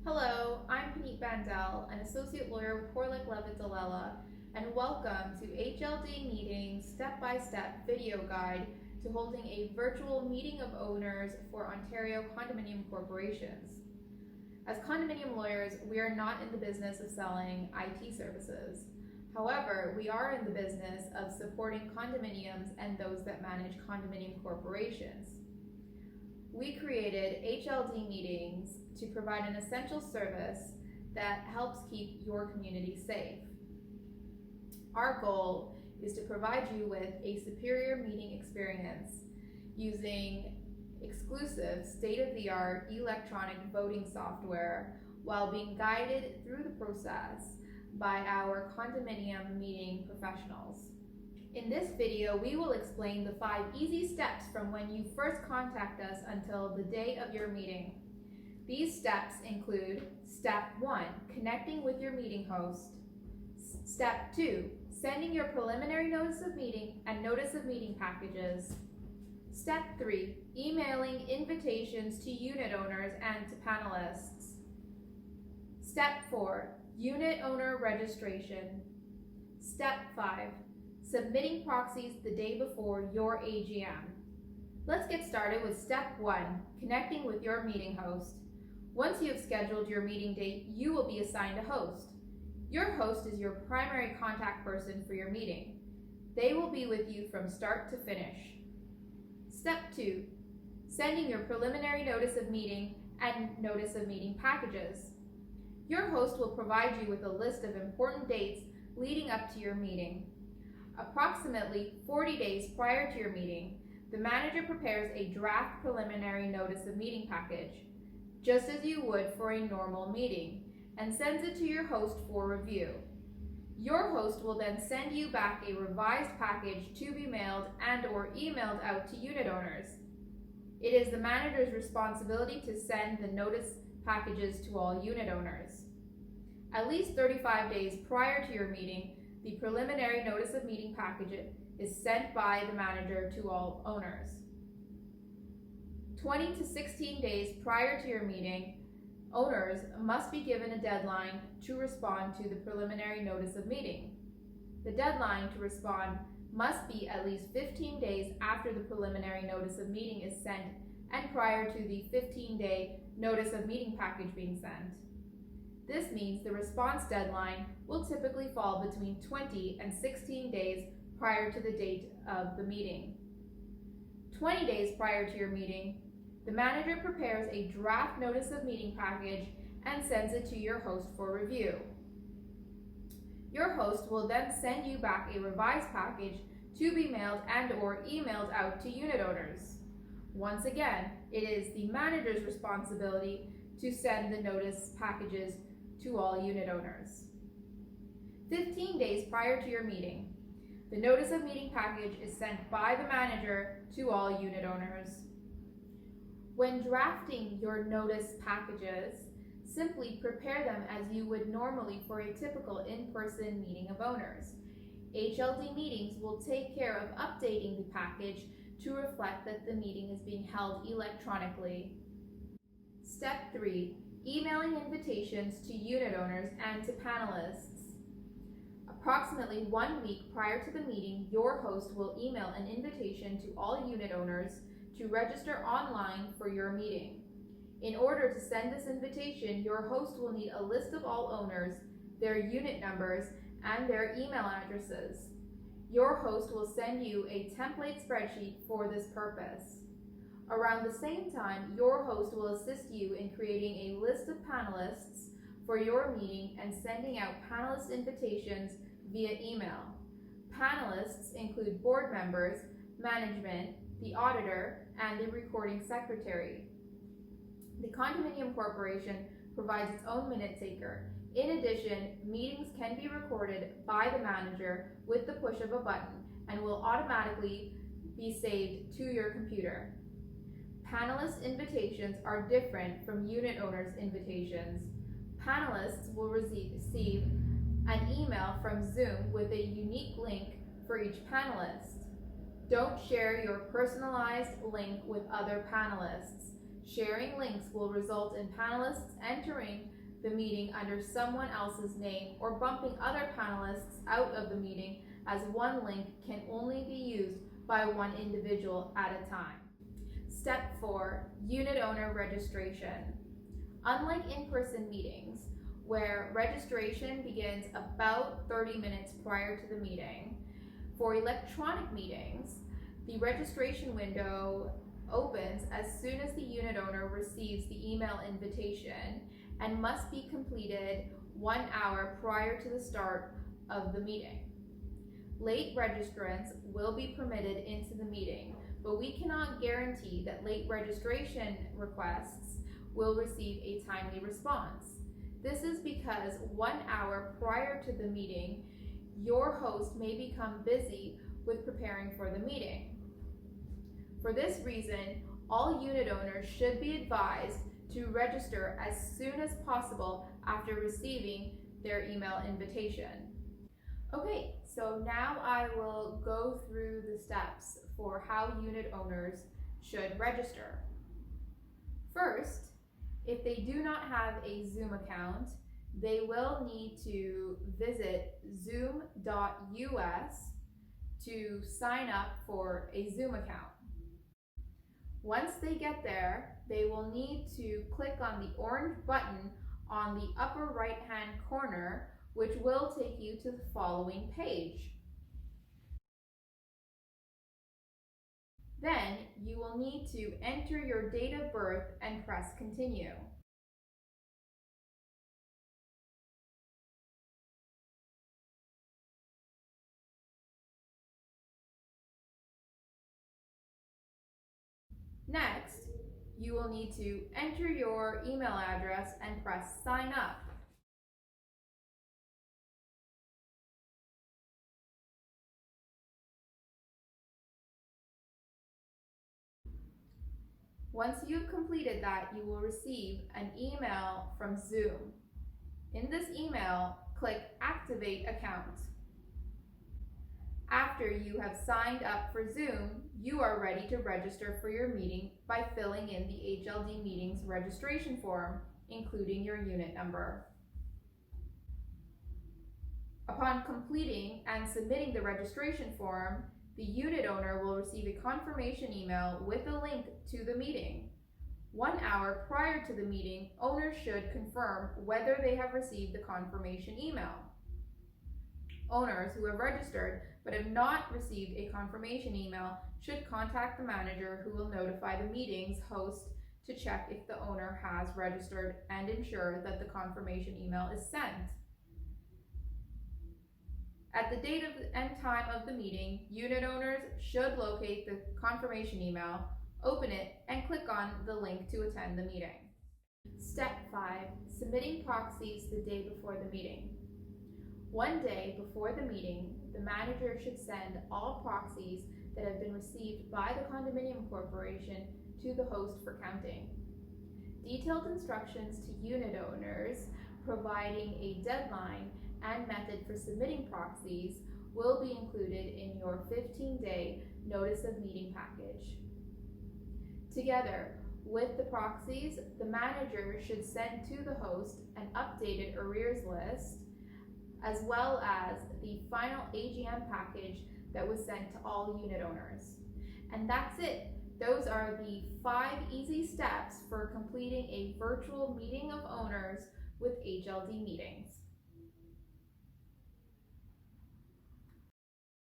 Hello, I'm Panit Bandel, an associate lawyer with Horlick Levitt Delela, and welcome to HLD Meetings step-by-step video guide to holding a virtual meeting of owners for Ontario condominium corporations. As condominium lawyers, we are not in the business of selling IT services. However, we are in the business of supporting condominiums and those that manage condominium corporations. We created HLD Meetings to provide an essential service that helps keep your community safe. Our goal is to provide you with a superior meeting experience using exclusive state-of-the-art electronic voting software while being guided through the process by our condominium meeting professionals. In this video, we will explain the 5 easy steps from when you first contact us until the day of your meeting. These steps include Step 1, connecting with your meeting host. Step 2, sending your preliminary notice of meeting and notice of meeting packages. Step 3, emailing invitations to unit owners and to panelists. Step 4, unit owner registration. Step 5, submitting proxies the day before your AGM. Let's get started with Step 1, connecting with your meeting host. Once you have scheduled your meeting date, you will be assigned a host. Your host is your primary contact person for your meeting. They will be with you from start to finish. Step 2, sending your preliminary notice of meeting and notice of meeting packages. Your host will provide you with a list of important dates leading up to your meeting. Approximately 40 days prior to your meeting, the manager prepares a draft preliminary notice of meeting package, just as you would for a normal meeting, and sends it to your host for review. Your host will then send you back a revised package to be mailed and/or emailed out to unit owners. It is the manager's responsibility to send the notice packages to all unit owners. At least 35 days prior to your meeting, the preliminary notice of meeting package is sent by the manager to all owners. 20 to 16 days prior to your meeting, owners must be given a deadline to respond to the preliminary notice of meeting. The deadline to respond must be at least 15 days after the preliminary notice of meeting is sent and prior to the 15-day notice of meeting package being sent. This means the response deadline will typically fall between 20 and 16 days prior to the date of the meeting. 20 days prior to your meeting, the manager prepares a draft notice of meeting package and sends it to your host for review. Your host will then send you back a revised package to be mailed and/or emailed out to unit owners. Once again, it is the manager's responsibility to send the notice packages to all unit owners. 15 days prior to your meeting, the notice of meeting package is sent by the manager to all unit owners. When drafting your notice packages, simply prepare them as you would normally for a typical in-person meeting of owners. HLD Meetings will take care of updating the package to reflect that the meeting is being held electronically. Step 3, emailing invitations to unit owners and to panelists. Approximately 1 week prior to the meeting, your host will email an invitation to all unit owners to register online for your meeting. In order to send this invitation, your host will need a list of all owners, their unit numbers, and their email addresses. Your host will send you a template spreadsheet for this purpose. Around the same time, your host will assist you in creating a list of panelists for your meeting and sending out panelist invitations via email. Panelists include board members, management, the auditor, and the recording secretary. The condominium corporation provides its own minute taker. In addition, meetings can be recorded by the manager with the push of a button and will automatically be saved to your computer. Panelist invitations are different from unit owners' invitations. Panelists will receive an email from Zoom with a unique link for each panelist. Don't share your personalized link with other panelists. Sharing links will result in panelists entering the meeting under someone else's name or bumping other panelists out of the meeting, as one link can only be used by one individual at a time. Step 4, unit owner registration. Unlike in-person meetings, where registration begins about 30 minutes prior to the meeting, for electronic meetings, the registration window opens as soon as the unit owner receives the email invitation and must be completed 1 hour prior to the start of the meeting. Late registrants will be permitted into the meeting, but we cannot guarantee that late registration requests will receive a timely response. This is because 1 hour prior to the meeting, your host may become busy with preparing for the meeting. For this reason, all unit owners should be advised to register as soon as possible after receiving their email invitation. Okay, so now I will go through the steps for how unit owners should register. First, if they do not have a Zoom account, they will need to visit zoom.us to sign up for a Zoom account. Once they get there, they will need to click on the orange button on the upper right-hand corner, which will take you to the following page. Then you will need to enter your date of birth and press continue. Next, you will need to enter your email address and press sign up. Once you've completed that, you will receive an email from Zoom. In this email, click Activate Account. After you have signed up for Zoom, you are ready to register for your meeting by filling in the HLD Meetings registration form, including your unit number. Upon completing and submitting the registration form, the unit owner will receive a confirmation email with a link to the meeting. 1 hour prior to the meeting, owners should confirm whether they have received the confirmation email. Owners who have registered but have not received a confirmation email should contact the manager, who will notify the meeting's host to check if the owner has registered and ensure that the confirmation email is sent. At the date and time of the meeting, unit owners should locate the confirmation email, open it, and click on the link to attend the meeting. Step 5, submitting proxies the day before the meeting. 1 day before the meeting, the manager should send all proxies that have been received by the condominium corporation to the host for counting. Detailed instructions to unit owners providing a deadline and method for submitting proxies will be included in your 15-day notice of meeting package. Together with the proxies, the manager should send to the host an updated arrears list, as well as the final AGM package that was sent to all unit owners. And that's it. Those are the 5 easy steps for completing a virtual meeting of owners with HLD Meetings.